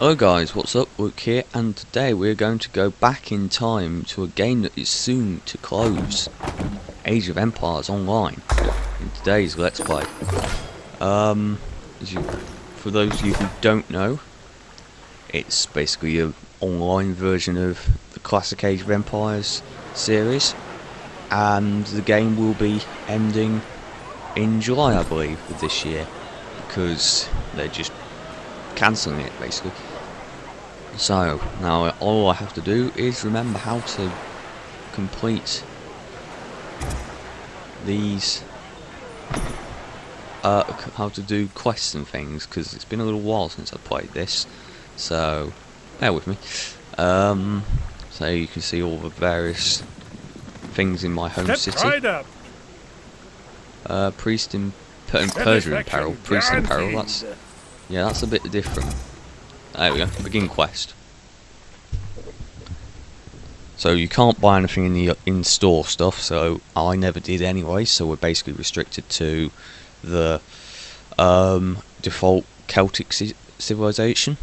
Hello guys, what's up? Luke here, and today we're going to go back in time to a game that is soon to close, Age of Empires Online, in today's Let's Play. For those of you who don't know, it's basically an online version of the classic Age of Empires series, and the game will be ending in July, I believe, of this year, because they're just cancelling it basically. So now all I have to do is remember how to complete these how to do quests and things, because it's been a little while since I played this, so bear with me. So you can see all the various things in my home city. Priest in Persia in peril. Priest in peril. That's a bit different. There we go. Begin quest. So you can't buy anything in the in-store stuff. So I never did anyway. So we're basically restricted to the default Celtic civilization.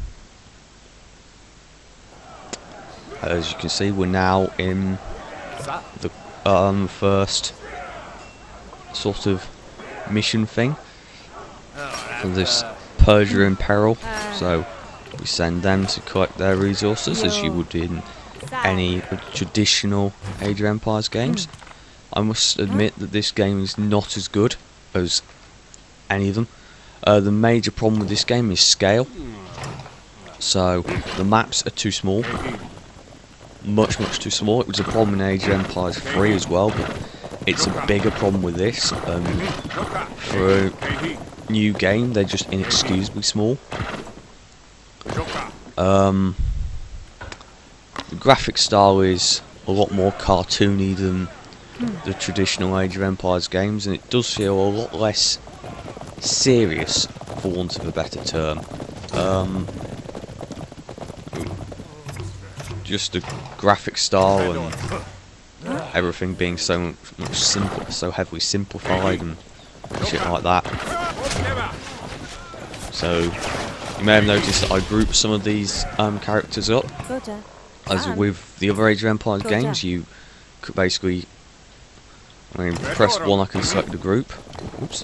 As you can see, we're now in the first sort of mission thing for this Persia in peril. So we send them to collect their resources, as you would in any traditional Age of Empires games. I must admit that this game is not as good as any of them. The major problem with this game is scale. So the maps are too small, much too small. It was a problem in Age of Empires 3 as well, but it's a bigger problem with this. For a new game, they're just inexcusably small. The graphic style is a lot more cartoony than the traditional Age of Empires games, and it does feel a lot less serious, for want of a better term. Just the graphic style and everything being so much simple, so heavily simplified and shit like that. So you may have noticed that I grouped some of these characters up. As with the other Age of Empires games, you could basically, press 1, I can select the group. Oops.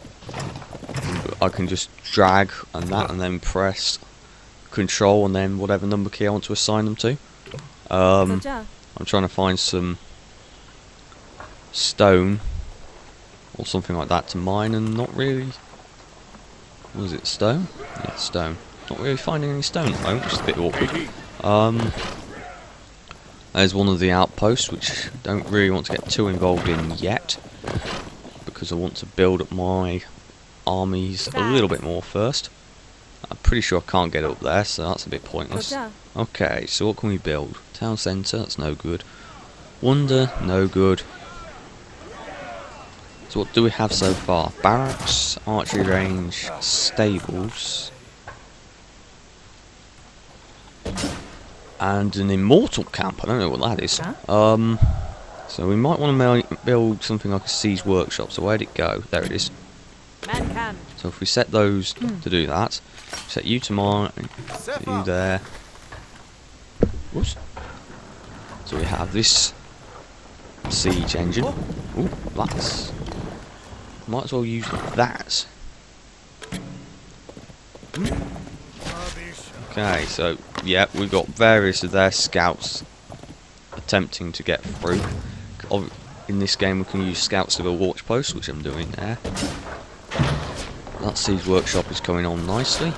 I can just drag and that, and then press Control and then whatever number key I want to assign them to. I'm trying to find some stone or something like that to mine, and not really. Was it stone? Yeah, stone. Not really finding any stone at the moment, which is a bit awkward. There's one of the outposts, which I don't really want to get too involved in yet, because I want to build up my armies a little bit more first. I'm pretty sure I can't get up there, so that's a bit pointless. Okay, so what can we build? Town centre, that's no good. Wonder, no good. So what do we have so far? Barracks, archery range, stables, and an immortal camp. I don't know what that is. So we might want to build something like a siege workshop. So where'd it go? There it is. So if we set those to do that, set you to mine, you there. Whoops. So we have this siege engine. Ooh, that's. Might as well use that. Okay, so yeah, we've got various of their scouts attempting to get through. In this game, we can use scouts with a watch post, which I'm doing there. That siege workshop is coming on nicely.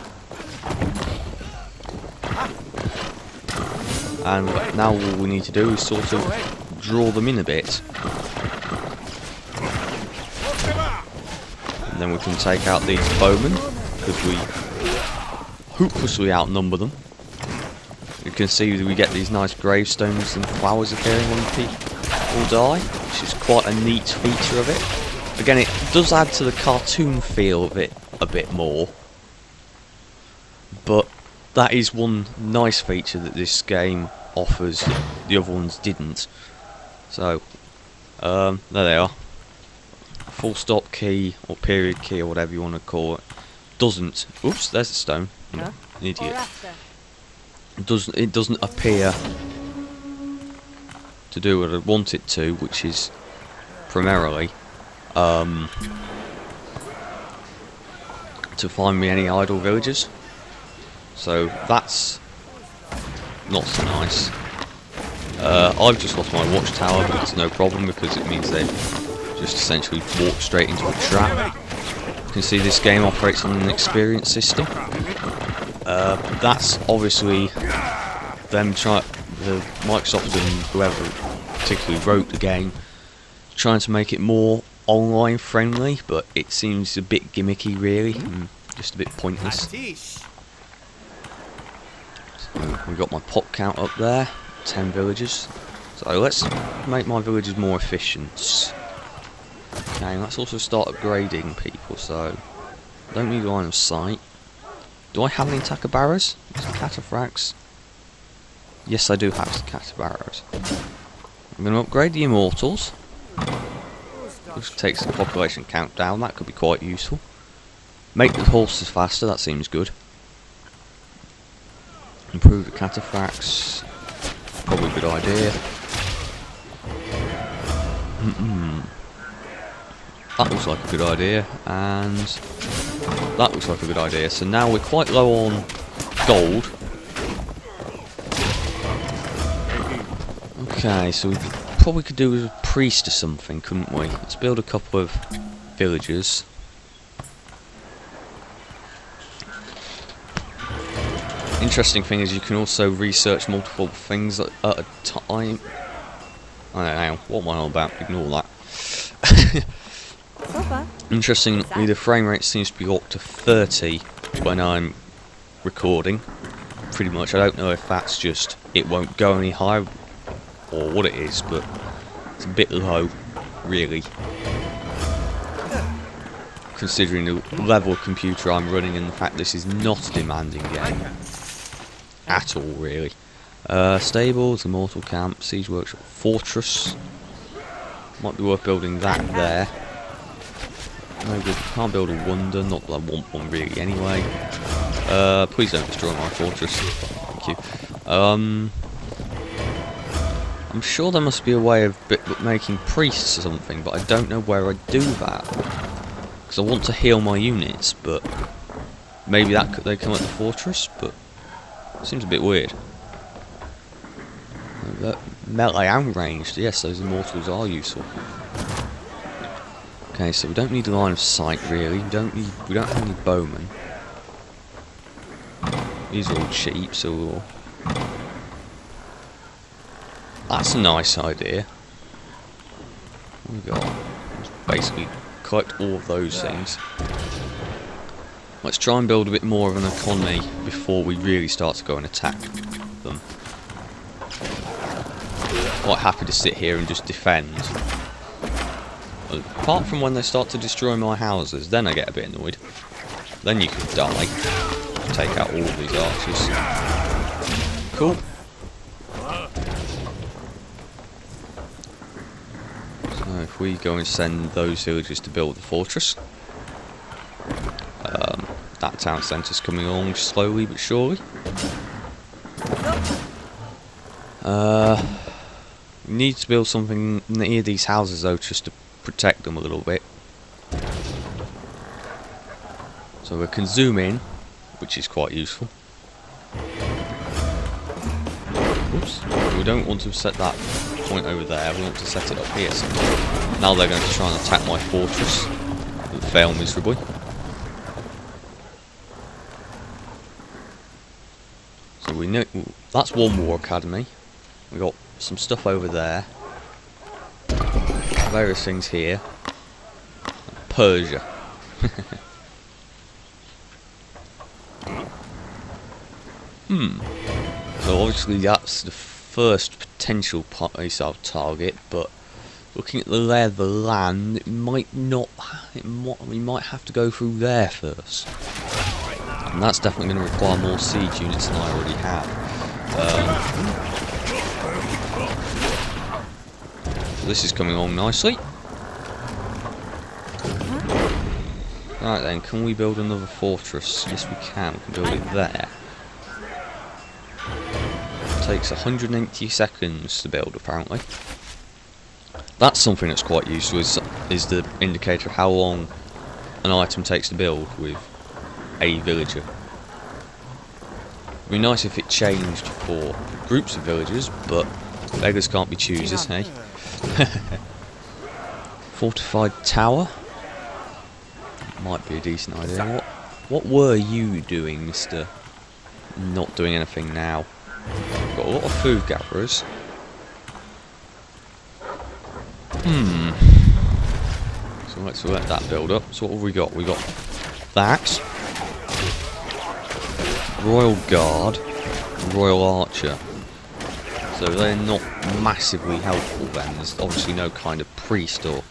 And now all we need to do is sort of draw them in a bit. And then we can take out these bowmen, because we hopelessly outnumber them. You can see that we get these nice gravestones and flowers appearing when people die, which is quite a neat feature of it. Again, it does add to the cartoon feel of it a bit more, but that is one nice feature that this game offers that the other ones didn't. So, there they are. Full stop key, or period key, or whatever you want to call it, doesn't. Oops, there's a stone. I'm an idiot. it doesn't appear to do what I want it to, which is primarily to find me any idle villagers. So that's not so nice. I've just lost my watchtower, but it's no problem because it means they just essentially walk straight into a trap. You can see this game operates on an experience system. That's obviously them the Microsoft and whoever particularly wrote the game trying to make it more online friendly, but it seems a bit gimmicky really, and just a bit pointless. So we've got my pop count up there, 10 villagers. So let's make my villagers more efficient. Okay, let's also start upgrading people, so I don't need line of sight. Do I have any Takabaras? Cataphracts? Yes, I do have Catabaras. I'm going to upgrade the Immortals, which takes the population count down. That could be quite useful. Make the horses faster, that seems good. Improve the Cataphracts, probably a good idea. That looks like a good idea, and that looks like a good idea. So now we're quite low on gold. Okay, so we probably could do with a priest or something, couldn't we? Let's build a couple of villagers. Interesting thing is you can also research multiple things at a time. I don't know, what am I on about? Ignore that. Interestingly, the frame rate seems to be up to 30 when I'm recording. Pretty much, I don't know if that's just it won't go any higher or what it is, but it's a bit low, really. Considering the level of computer I'm running and the fact this is not a demanding game. At all, really. Stables, Immortal Camp, Siege Workshop, Fortress. Might be worth building that there. No good, can't build a wonder, not that I want one really anyway. Please don't destroy my fortress. Thank you. I'm sure there must be a way of making priests or something, but I don't know where I do that. Because I want to heal my units, but maybe they come at the fortress, but it seems a bit weird. Melee and ranged, yes, those immortals are useful. Okay, so we don't need a line of sight really. We don't have any bowmen. These are all cheap, so we'll... That's a nice idea. What we got? Let's basically collect all of those things. Let's try and build a bit more of an economy before we really start to go and attack them. Quite happy to sit here and just defend. Apart from when they start to destroy my houses, then I get a bit annoyed. Then you can die. Take out all of these archers. Cool. So if we go and send those villagers to build the fortress. That town centre's coming along slowly but surely. We need to build something near these houses though, just to protect them a little bit. So we can zoom in, which is quite useful. Oops. We don't want to set that point over there, we want to set it up here. So now they're going to try and attack my fortress. It'll fail miserably. So we know that's one war academy. We got some stuff over there. Various things here. Persia. So obviously that's the first potential place I'll target, but looking at the lay of the land, it might not. We might have to go through there first, and that's definitely going to require more siege units than I already have. This is coming along nicely. Right then, can we build another fortress? Yes we can build it there. takes 180 seconds to build, apparently. That's something that's quite useful, is the indicator of how long an item takes to build with a villager. It'd be nice if it changed for groups of villagers, but beggars can't be choosers, hey? Fortified tower. Might be a decent idea. What were you doing, Mr. Not doing anything now? Got a lot of food gatherers. So let's let that build up. So what have we got? We got that. Royal Guard. Royal Archer. So they're not massively helpful then. There's obviously no kind of priest or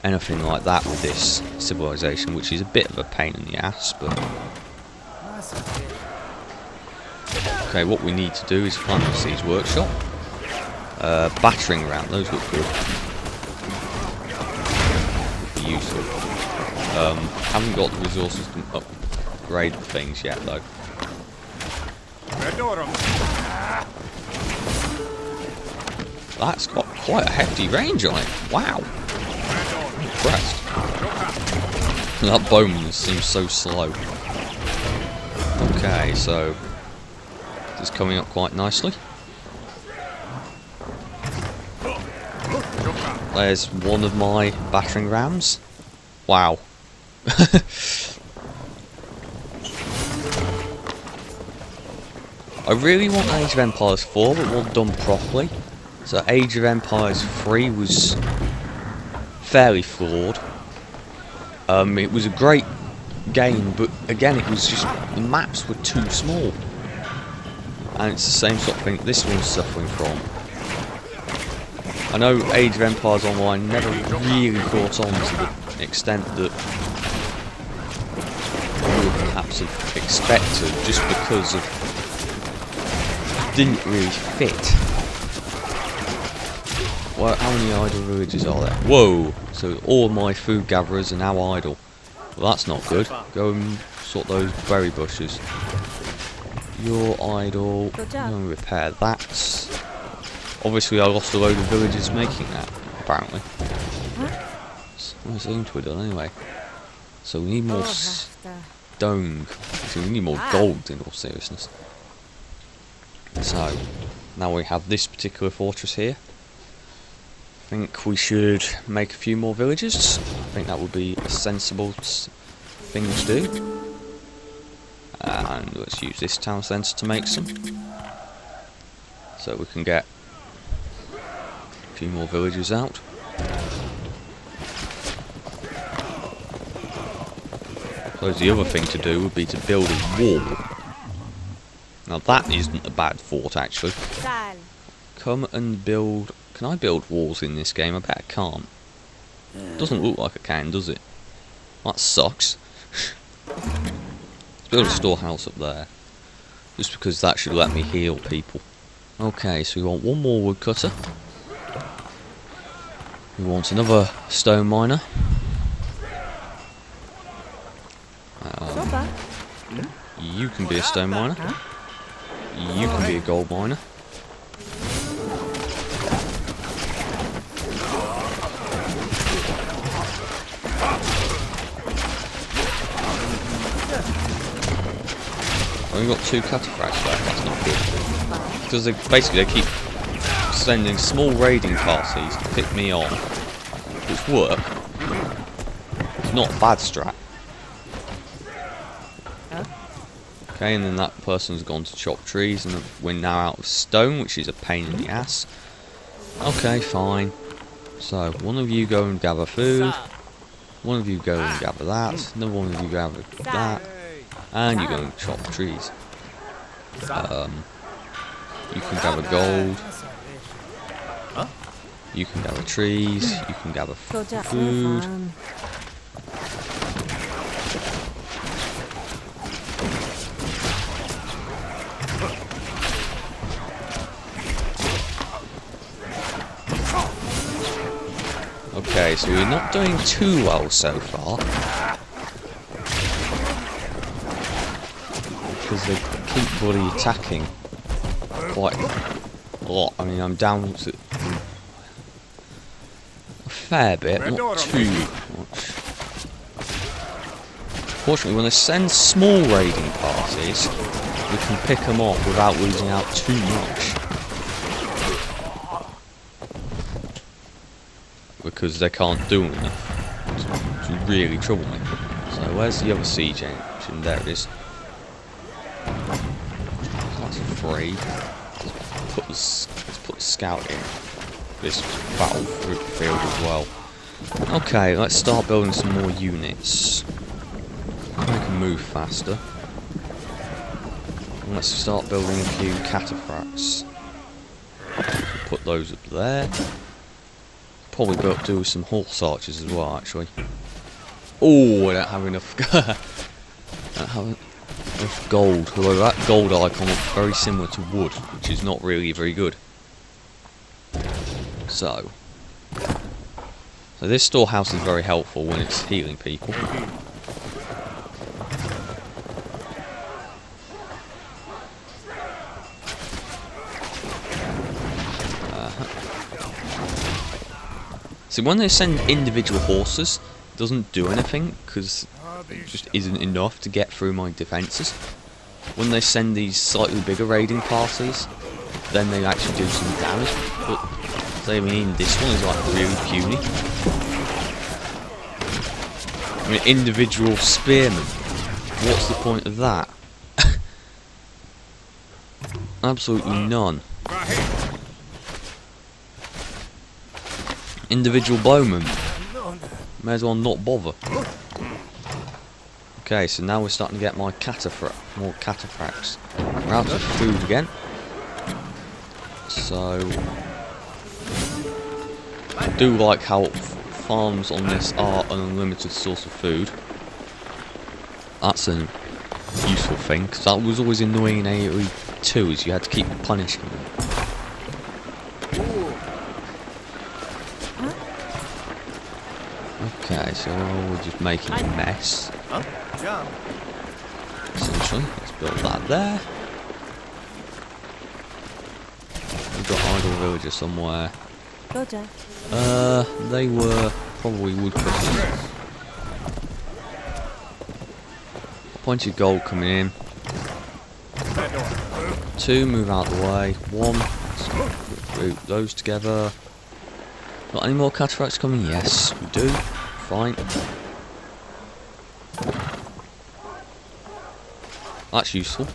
anything like that with this civilization, which is a bit of a pain in the ass, but... Okay, what we need to do is find the Siege Workshop. Battering ram, those look good. Would be useful. Haven't got the resources to upgrade things yet, though. That's got quite a hefty range on it. Wow. I'm impressed. That bowman seems so slow. Okay, so it's coming up quite nicely. There's one of my battering rams. Wow. I really want Age of Empires 4, but not done properly. So Age of Empires 3 was fairly flawed. It was a great game, but again, it was just the maps were too small, and it's the same sort of thing this one's suffering from. I know Age of Empires Online never really caught on to the extent that I would perhaps have expected, just because of it didn't really fit. Well, how many idle villages are there? Whoa! So all my food gatherers are now idle. Well, that's not good. Go and sort those berry bushes. You're idle. I'm going to repair that. Obviously, I lost a load of villagers making that, apparently. Well, it seemed to have done anyway. So we need more stone. Actually, we need more gold, in all seriousness. So, now we have this particular fortress here. I think we should make a few more villages. I think that would be a sensible thing to do. And let's use this town centre to make some. So we can get a few more villages out. So the other thing to do would be to build a wall. Now that isn't a bad thought, actually. Come and build... Can I build walls in this game? I bet I can't. Doesn't look like I can, does it? That sucks. Let's build a storehouse up there. Just because that should let me heal people. Okay, so we want one more woodcutter. We want another stone miner. You can be a stone miner. You can be a gold miner. I've only got 2 cataphracts left, that's not good. Because they keep sending small raiding parties to pick me on. Which work. It's not a bad strat. Okay, and then that person's gone to chop trees, and we're now out of stone, which is a pain in the ass. Okay, fine. So, one of you go and gather food. One of you go and gather that. Another one of you gather that. And you go and chop trees. You can gather gold. You can gather trees. You can gather food. Okay, so we're not doing too well so far. Because they keep bloody attacking. quite a lot. I mean, I'm down to a fair bit, not too much. Fortunately, when they send small raiding parties, we can pick them off without losing out too much. Because they can't do enough to really trouble me. So where's the other siege engine? There it is. That's free. Let's put the scout in this battlefield as well. Okay, let's start building some more units. Make them move faster. And let's start building a few cataphracts. Put those up there. Probably do some horse archers as well, actually. Oh, I don't have enough. I don't have enough gold. Although that gold icon looks very similar to wood, which is not really very good. So this storehouse is very helpful when it's healing people. See, when they send individual horses, it doesn't do anything because it just isn't enough to get through my defences. When they send these slightly bigger raiding parties, then they actually do some damage. But I mean, this one is like really puny. I mean, individual spearmen. What's the point of that? Absolutely none. Individual bowmen. May as well not bother. Okay, so now we're starting to get more cataphracts. We're out of food again. So I do like how farms on this are an unlimited source of food. That's a useful thing, because that was always annoying in AoE 2, is you had to keep punishing them. Okay, so we're just making a mess. Essentially, let's build that there. We've got idle villagers somewhere. They were probably woodcutters. Bunch of gold coming in. 2, move out of the way. 1, let's group those together. Got any more cataphracts coming? Yes, we do. Fine. That's useful.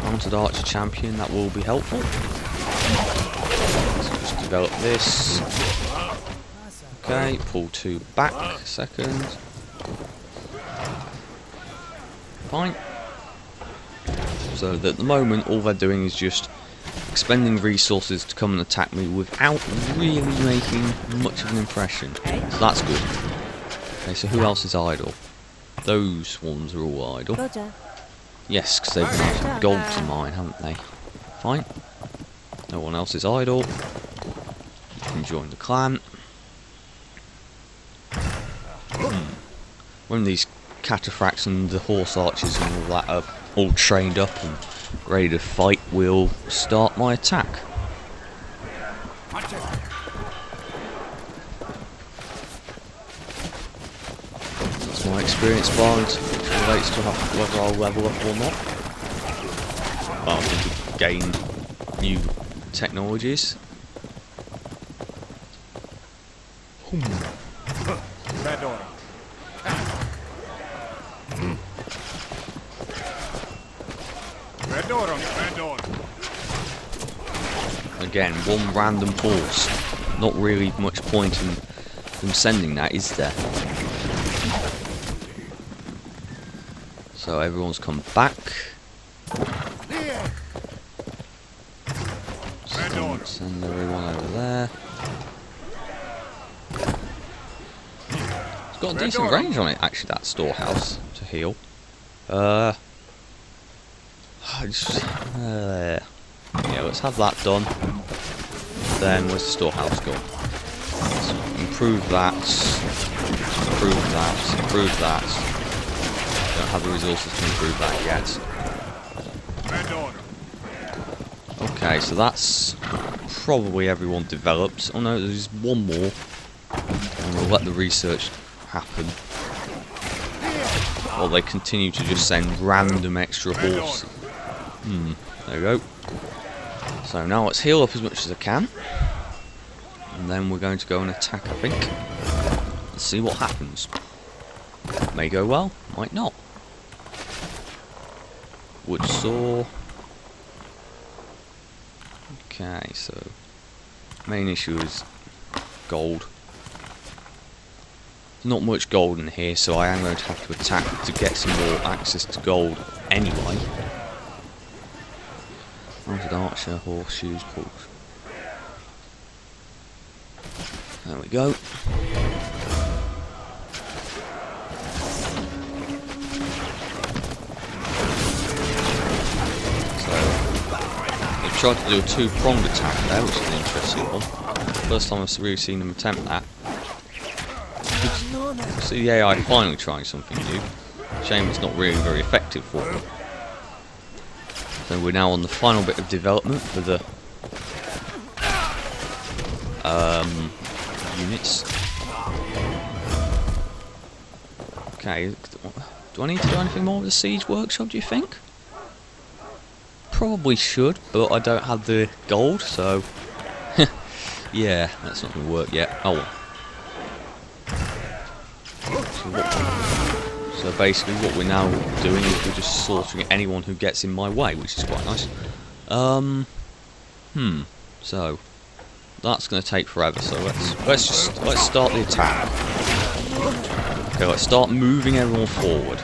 Mounted Archer Champion, that will be helpful. Let's just develop this. Okay, pull 2 back a second. Fine. So at the moment, all they're doing is just expending resources to come and attack me without really making much of an impression. So that's good. Okay, so who else is idle? Those ones are all idle. Yes, because they've been some gold to mine, haven't they? Fine. No one else is idle. You can join the clan. When these cataphracts and the horse archers and all that are all trained up and ready to fight, we'll start my attack. That's my experience bar, which relates to whether I'll level up or not. Well, I think we gain new technologies. Again, one random horse. Not really much point in them sending that, is there? So everyone's come back. Send everyone over there. It's got a decent range on it, actually, that storehouse to heal. Yeah, let's have that done. Then where's the storehouse gone? Let's improve that. Improve that. Improve that. Don't have the resources to improve that yet. Okay, so that's probably everyone develops. Oh no, there's one more. And we'll let the research happen. While they continue to just send random extra horses. There we go. So now let's heal up as much as I can. And then we're going to go and attack, I think. Let's see what happens. May go well, might not. Wood saw. Okay, so main issue is gold. Not much gold in here, so I am going to have to attack to get some more access to gold anyway. Mounted archer, horseshoes, pulse. There we go. Tried to do a two-pronged attack there, which is an interesting one. First time I've really seen them attempt that. See the AI finally trying something new. Shame it's not really very effective for them. So we're now on the final bit of development for the units. Okay, do I need to do anything more with the siege workshop, do you think? Probably should, but I don't have the gold, so yeah, that's not going to work yet. Oh well. So basically what we're now doing is we're just slaughtering anyone who gets in my way, which is quite nice. So that's going to take forever, so let's start the attack. Okay, let's start moving everyone forward.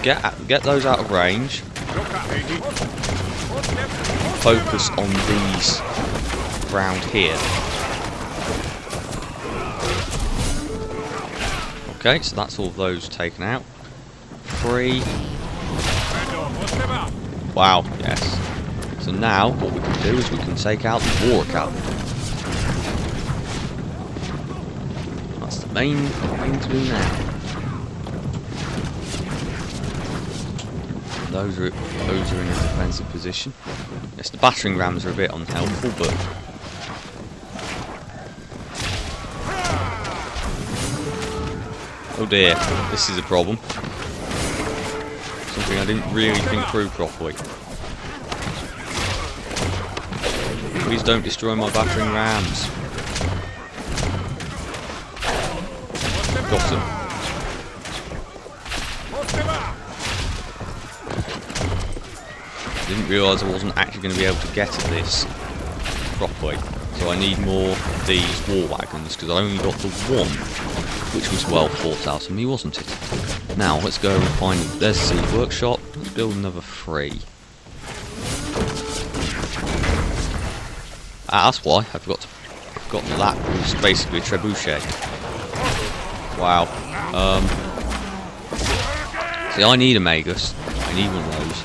Get those out of range. Focus on these round here. Okay, so that's all of those taken out. 3. Wow, yes. So now what we can do is we can take out the war cavalry. That's the main thing to do now. Those are in a defensive position. Yes, the battering rams are a bit unhelpful, but oh dear, this is a problem. Something I didn't really think through properly. Please don't destroy my battering rams. Got them. I didn't realise I wasn't actually going to be able to get at this properly, so I need more of these war wagons, because I only got the one, which was well thought out of me, wasn't it? Now, let's go and find, there's the siege workshop, let's build another 3. That's why, I forgot that was basically a trebuchet. Wow. See, I need a Magus, I need one of those.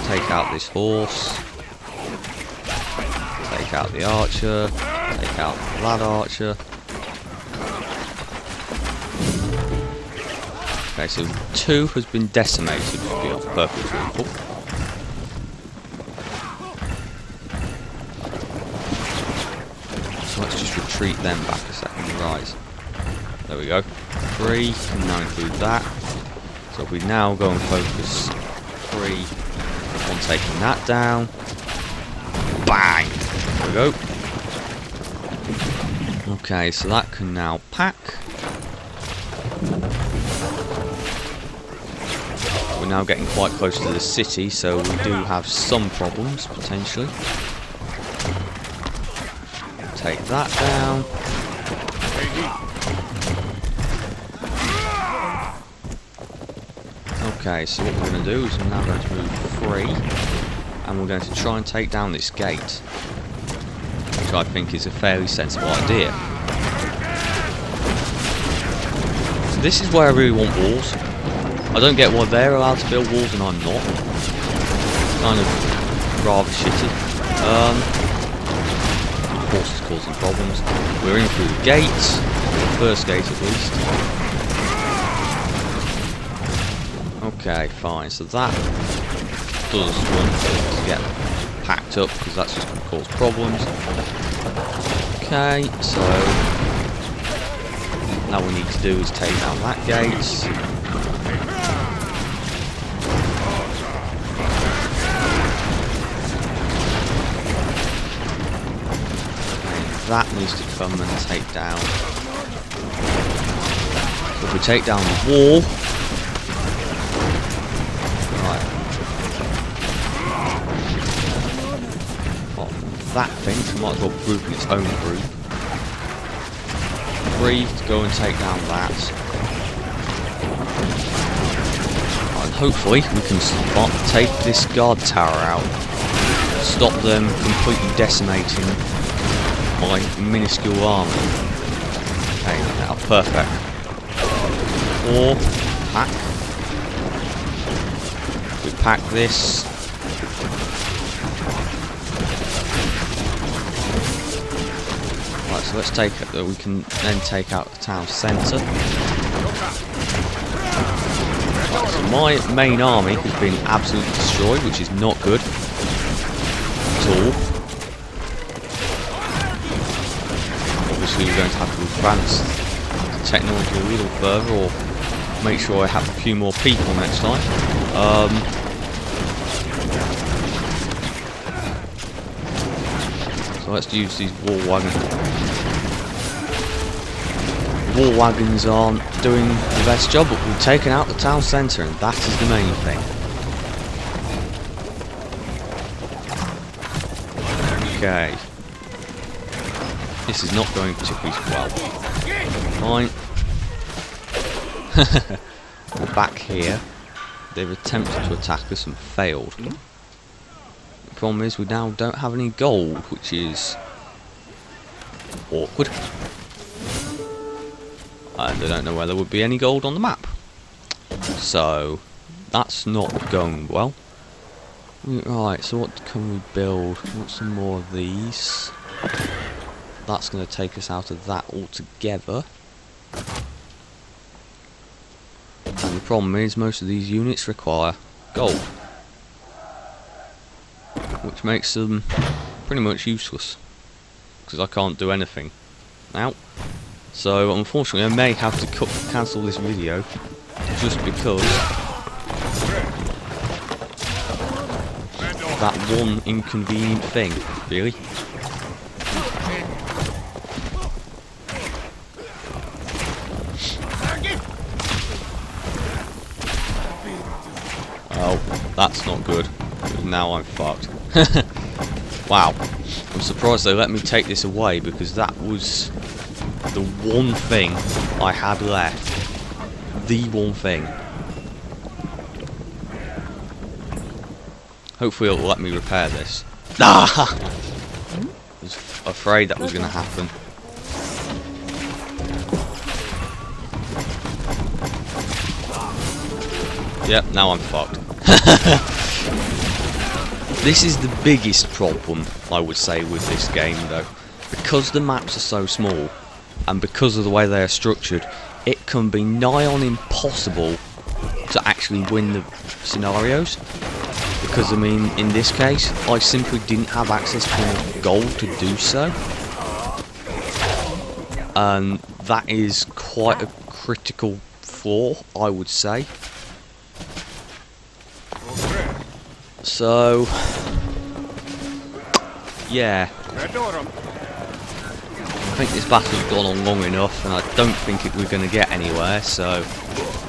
Take out this horse, take out the archer, take out the lad archer. Okay, so 2 has been decimated, to be perfectly truthful. So let's just retreat them back a second. Right, there we go. 3 can now include that. So if we now go and focus 3 on taking that down. Bang! There we go. Okay, so that can now pack. We're now getting quite close to the city, so we do have some problems, potentially. Take that down. Okay, so what we're going to do is we're now going to move 3, and we're going to try and take down this gate, which I think is a fairly sensible idea. So this is where I really want walls. I don't get why they're allowed to build walls and I'm not. It's kind of rather shitty. Of course it's causing problems. We're in through the gates. First gate at least. Okay, fine. So that does want to get packed up because that's just going to cause problems. Okay, so now what we need to do is take down that gate. That needs to come and take down. So if we take down the wall, right. Well, that thing might as well group in its own group. 3 to go and take down that. And hopefully we can take this guard tower out. Stop them completely decimating my minuscule army. Okay, now perfect. 4, pack. We pack this. Right, so let's take it. We can then take out the town centre. Right, so my main army has been absolutely destroyed, which is not good at all. Obviously we're going to have to advance the technology a little further, or make sure I have a few more people next time. So let's use these war wagons. War wagons aren't doing the best job, but we've taken out the town centre, and that is the main thing. Okay. This is not going particularly well. Fine. We're back here. They've attempted to attack us and failed. The problem is we now don't have any gold, which is awkward. And I don't know whether there would be any gold on the map. So that's not going well. Right, so what can we build? Want some more of these. That's going to take us out of that altogether. And the problem is most of these units require gold, which makes them pretty much useless, because I can't do anything now. So unfortunately I may have to cancel this video, just because that one inconvenient thing, really. Oh, that's not good. Now I'm fucked. Wow. I'm surprised they let me take this away, because that was the one thing I had left. The one thing. Hopefully it'll let me repair this. Ah! I was afraid that was going to happen. Yep, now I'm fucked. This is the biggest problem, I would say, with this game though. Because the maps are so small, and because of the way they are structured, it can be nigh on impossible to actually win the scenarios. Because I mean, in this case, I simply didn't have access to enough gold to do so. And that is quite a critical flaw, I would say. So, yeah, I think this battle's gone on long enough, and I don't think we're going to get anywhere, so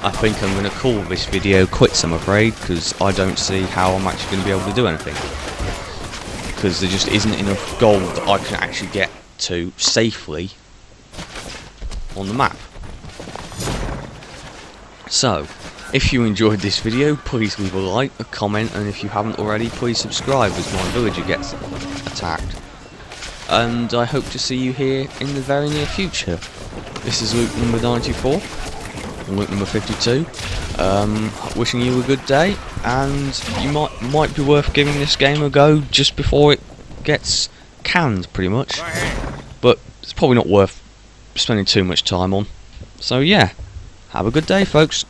I think I'm going to call this video quits, I'm afraid, because I don't see how I'm actually going to be able to do anything. Because there just isn't enough gold that I can actually get to safely on the map. So, if you enjoyed this video, please leave a like, a comment, and if you haven't already, please subscribe as my villager gets attacked. And I hope to see you here in the very near future. This is Luke number 94, and Luke number 52. Wishing you a good day, and you might be worth giving this game a go just before it gets canned, pretty much. But it's probably not worth spending too much time on. So yeah, have a good day, folks.